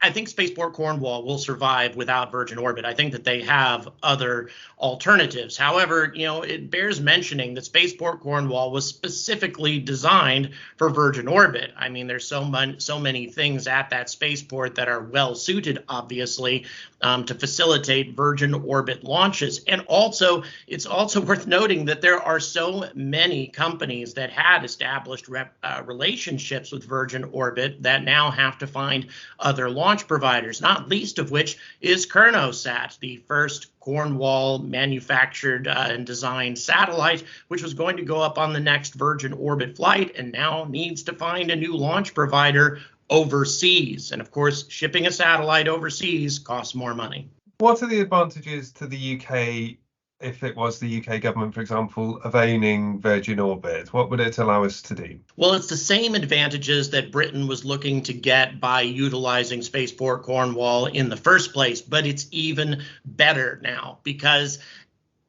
I think Spaceport Cornwall will survive without Virgin Orbit. I think that they have other alternatives. However, it bears mentioning that Spaceport Cornwall was specifically designed for Virgin Orbit. I mean, there's so many things at that spaceport that are well suited, obviously, to facilitate Virgin Orbit launches. And also, it's also worth noting that there are so many companies that had established relationships with Virgin Orbit that now have to find other launch providers, not least of which is Kernosat, the first Cornwall manufactured and designed satellite, which was going to go up on the next Virgin Orbit flight and now needs to find a new launch provider overseas. And of course, shipping a satellite overseas costs more money. What are the advantages to the UK if it was the UK government, for example, of owning Virgin Orbit? What would it allow us to do? Well, it's the same advantages that Britain was looking to get by utilizing Spaceport Cornwall in the first place, but it's even better now because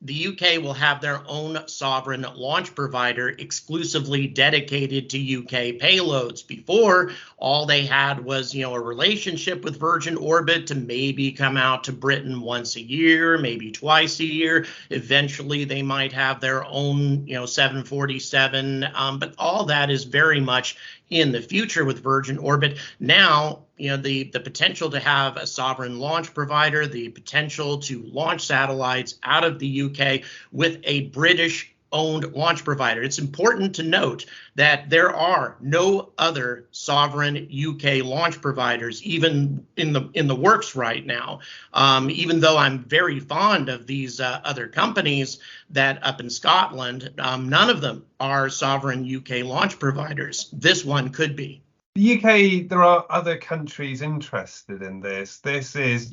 the UK will have their own sovereign launch provider exclusively dedicated to UK payloads. Before, all they had was, a relationship with Virgin Orbit to maybe come out to Britain once a year, maybe twice a year. Eventually, they might have their own, 747, but all that is very much in the future with Virgin Orbit. Now, the potential to have a sovereign launch provider, the potential to launch satellites out of the UK with a British-owned launch provider. It's important to note that there are no other sovereign UK launch providers, even in the works right now. Even though I'm very fond of these other companies that up in Scotland, none of them are sovereign UK launch providers. This one could be. The UK, there are other countries interested in this. This is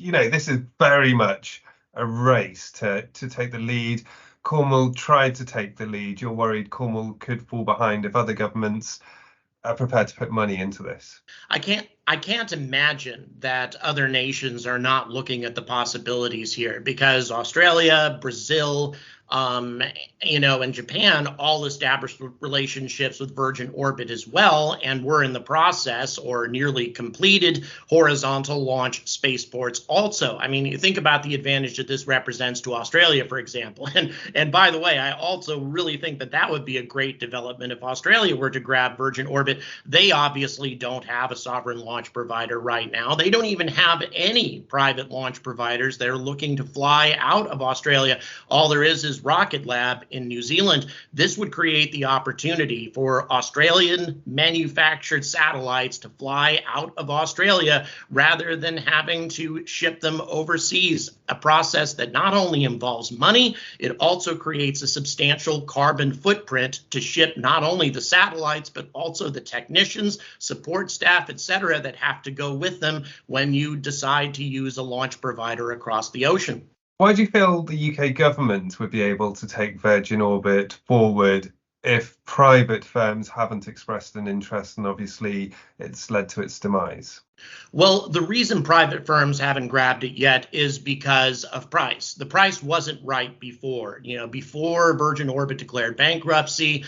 very much a race to take the lead. Cornwall tried to take the lead. You're worried Cornwall could fall behind if other governments are prepared to put money into this? I can't imagine that other nations are not looking at the possibilities here, because Australia, Brazil, and Japan all established relationships with Virgin Orbit as well, and were in the process or nearly completed horizontal launch spaceports also. I mean, you think about the advantage that this represents to Australia, for example. And by the way, I also really think that would be a great development if Australia were to grab Virgin Orbit. They obviously don't have a sovereign launch provider right now. They don't even have any private launch providers. They're looking to fly out of Australia. All there is Rocket Lab in New Zealand. This would create the opportunity for Australian manufactured satellites to fly out of Australia rather than having to ship them overseas, a process that not only involves money, it also creates a substantial carbon footprint to ship not only the satellites, but also the technicians, support staff, etc., that have to go with them when you decide to use a launch provider across the ocean. Why do you feel the UK government would be able to take Virgin Orbit forward if private firms haven't expressed an interest, and obviously it's led to its demise? Well, the reason private firms haven't grabbed it yet is because of price. The price wasn't right before. Before Virgin Orbit declared bankruptcy,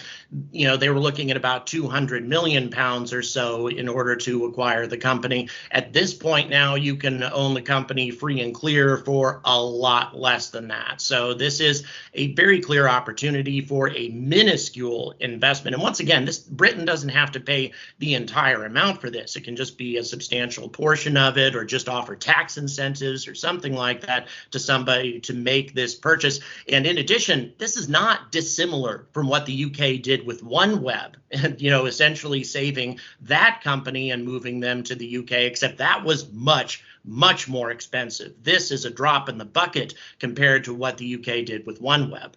they were looking at about £200 million or so in order to acquire the company. At this point now, you can own the company free and clear for a lot less than that. So this is a very clear opportunity for a minuscule investment. And once again, Britain doesn't have to pay the entire amount for this. It can just be a substantial portion of it, or just offer tax incentives or something like that to somebody to make this purchase. And in addition, this is not dissimilar from what the UK did with OneWeb, and essentially saving that company and moving them to the UK, except that was much more expensive. This is a drop in the bucket compared to what the UK did with OneWeb.